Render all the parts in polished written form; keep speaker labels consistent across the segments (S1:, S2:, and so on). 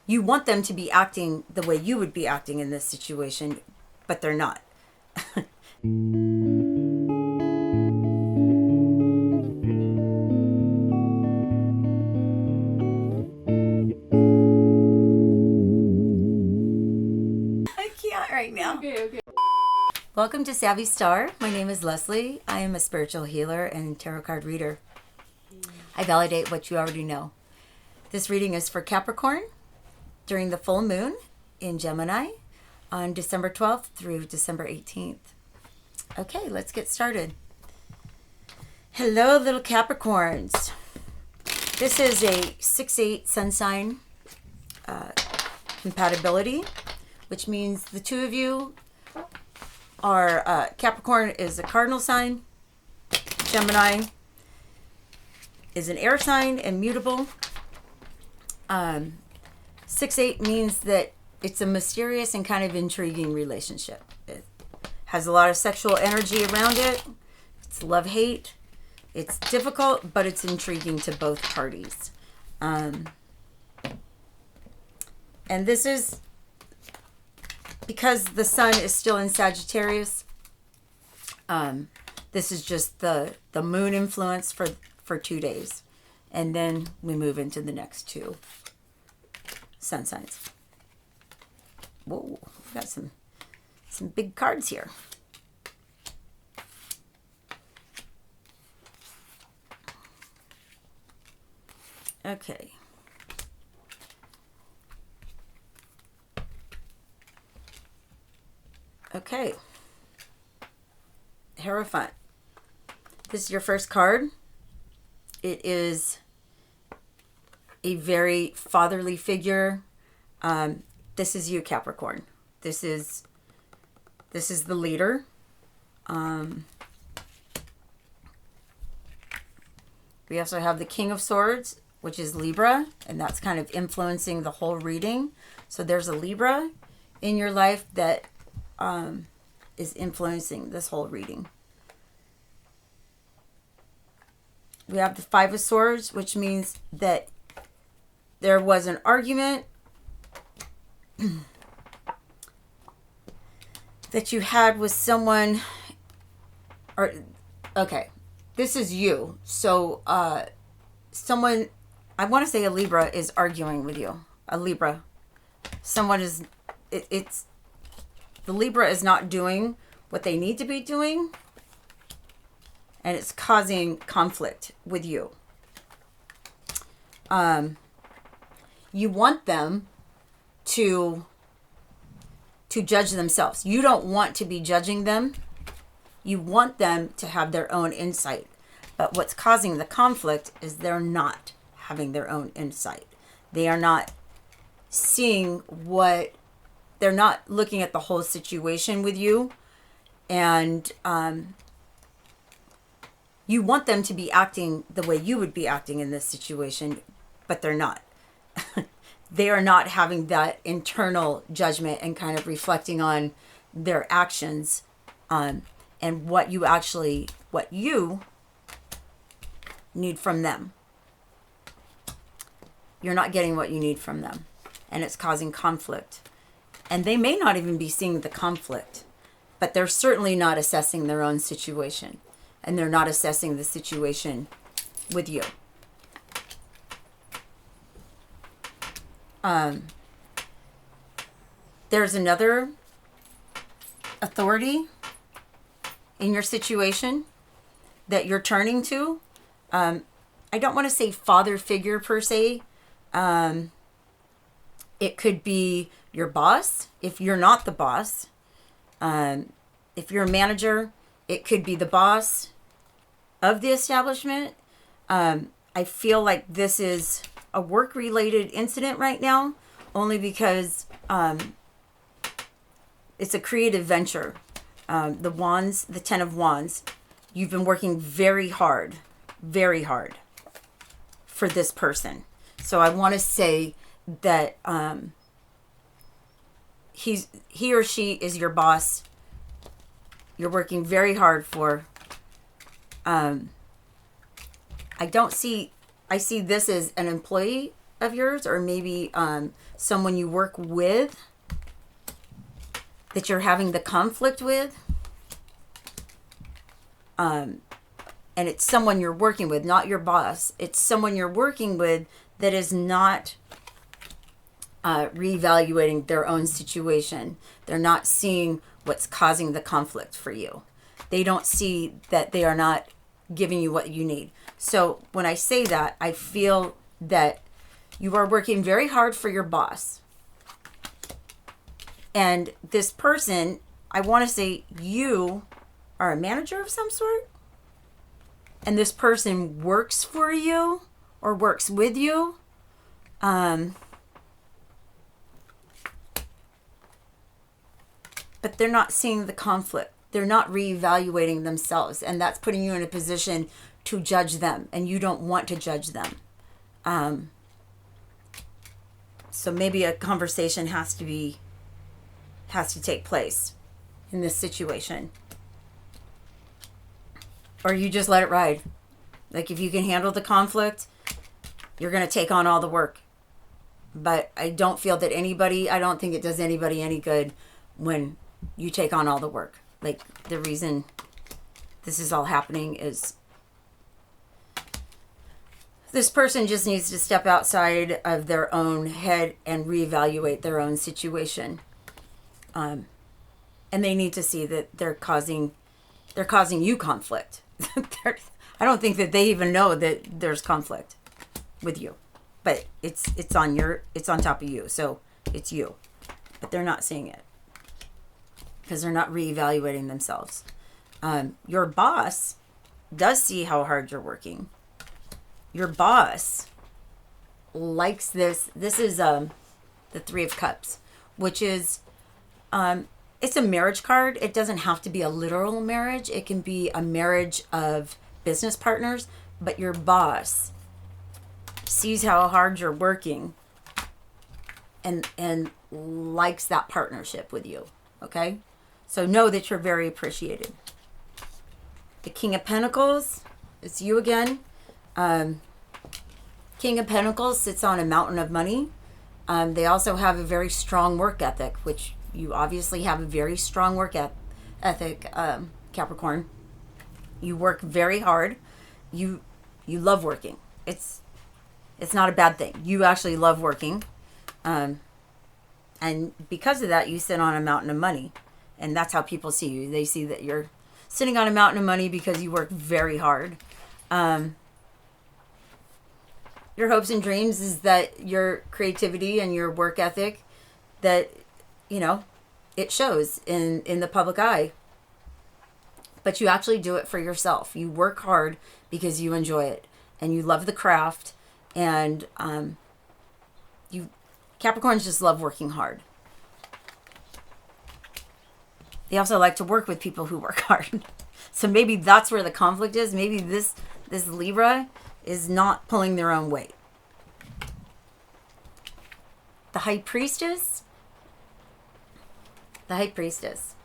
S1: You want them to be acting the way you would be acting in this situation, but they're not. I can't right now.
S2: Okay.
S1: Welcome to Savvy Star. My name is Leslie. I am a spiritual healer and tarot card reader. I validate what you already know. This reading is for Capricorn during the full moon in Gemini on December 12th through December 18th. Okay, let's get started. Hello, little Capricorns. This is a 6/8 sun sign compatibility, which means the two of you are, Capricorn is a cardinal sign, Gemini is an air sign and mutable. 6/8 means that it's a mysterious and kind of intriguing relationship. It has a lot of sexual energy around it. It's love-hate. It's difficult, but it's intriguing to both parties. And this is because the sun is still in Sagittarius. This is just the moon influence for 2 days. And then we move into the next two sun signs. Whoa, we got some big cards here. Okay. Okay. Hierophant. This is your first card. It is a very fatherly figure. This is you, Capricorn. This is the leader. We also have the King of Swords, which is Libra, and that's kind of influencing the whole reading. So there's a Libra in your life that is influencing this whole reading. We have the Five of Swords, which means that there was an argument that you had with someone, or, okay, this is you. So, someone, I want to say a Libra is arguing with you. A Libra. Someone is, it's, the Libra is not doing what they need to be doing, and it's causing conflict with you. You want them to judge themselves. You don't want to be judging them. You want them to have their own insight. But what's causing the conflict is they're not having their own insight. They are not seeing they're not looking at the whole situation with you. And you want them to be acting the way you would be acting in this situation, but they're not. They are not having that internal judgment and kind of reflecting on their actions and what you need from them. You're not getting what you need from them, and it's causing conflict. And they may not even be seeing the conflict, but they're certainly not assessing their own situation, and they're not assessing the situation with you. There's another authority in your situation that you're turning to. I don't want to say father figure per se. It could be your boss if you're not the boss. If you're a manager, it could be the boss of the establishment. I feel like this is a work-related incident right now, only because it's a creative venture. The Wands, the Ten of Wands, you've been working very hard for this person. So I want to say that he or she is your boss. You're working very hard for. I see this as an employee of yours, or maybe someone you work with that you're having the conflict with. And it's someone you're working with, not your boss. It's someone you're working with that is not reevaluating their own situation. They're not seeing what's causing the conflict for you. They don't see that they are not giving you what you need. So when I say that, I feel that you are working very hard for your boss. And this person, I want to say you are a manager of some sort. And this person works for you or works with you. But they're not seeing the conflict. They're not reevaluating themselves. And that's putting you in a position to judge them. And you don't want to judge them. So maybe a conversation has to take place in this situation. Or you just let it ride. Like, if you can handle the conflict, you're going to take on all the work. But I don't think it does anybody any good when you take on all the work. Like, the reason this is all happening is this person just needs to step outside of their own head and reevaluate their own situation. And they need to see that they're causing you conflict. I don't think that they even know that there's conflict with you, but it's on top of you. So it's you, but they're not seeing it because they're not reevaluating themselves. Your boss does see how hard you're working. Your boss likes this. This is the Three of Cups, which is it's a marriage card. It doesn't have to be a literal marriage. It can be a marriage of business partners, but your boss sees how hard you're working and likes that partnership with you. Okay? So know that you're very appreciated. The King of Pentacles, it's you again. King of Pentacles sits on a mountain of money. They also have a very strong work ethic, which you obviously have a very strong work ethic, Capricorn. You work very hard. You love working. It's not a bad thing. You actually love working. And because of that, you sit on a mountain of money. And that's how people see you. They see that you're sitting on a mountain of money because you work very hard. Your hopes and dreams is that your creativity and your work ethic, that, it shows in the public eye. But you actually do it for yourself. You work hard because you enjoy it. And you love the craft. And Capricorns just love working hard. They also like to work with people who work hard. So maybe that's where the conflict is. Maybe this Libra is not pulling their own weight. The High Priestess. The High Priestess.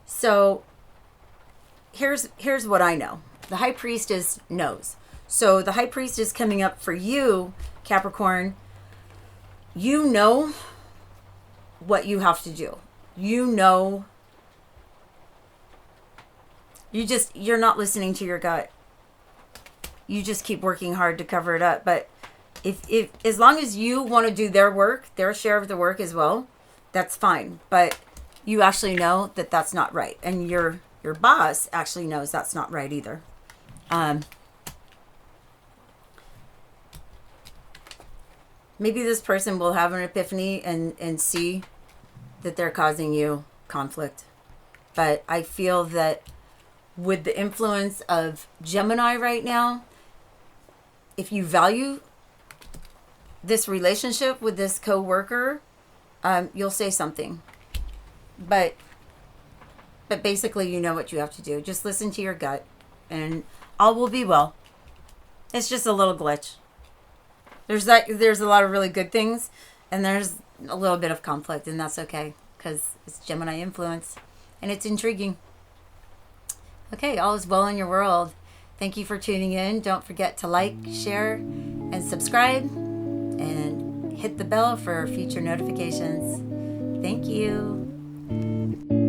S1: So here's what I know. The High Priestess knows. So the High Priestess coming up for you, Capricorn. You know what you have to do. You're not listening to your gut. You just keep working hard to cover it up. But if as long as you want to do their work, their share of the work as well, that's fine. But you actually know that that's not right. And your boss actually knows that's not right either. Maybe this person will have an epiphany and see that they're causing you conflict. But I feel that with the influence of Gemini right now, if you value this relationship with this co-worker, you'll say something. But basically, you know what you have to do. Just listen to your gut, and all will be well. It's just a little glitch. There's a lot of really good things, and there's a little bit of conflict, and that's okay, because it's Gemini influence, and it's intriguing. Okay, all is well in your world. Thank you for tuning in. Don't forget to like, share, and subscribe, and hit the bell for future notifications. Thank you.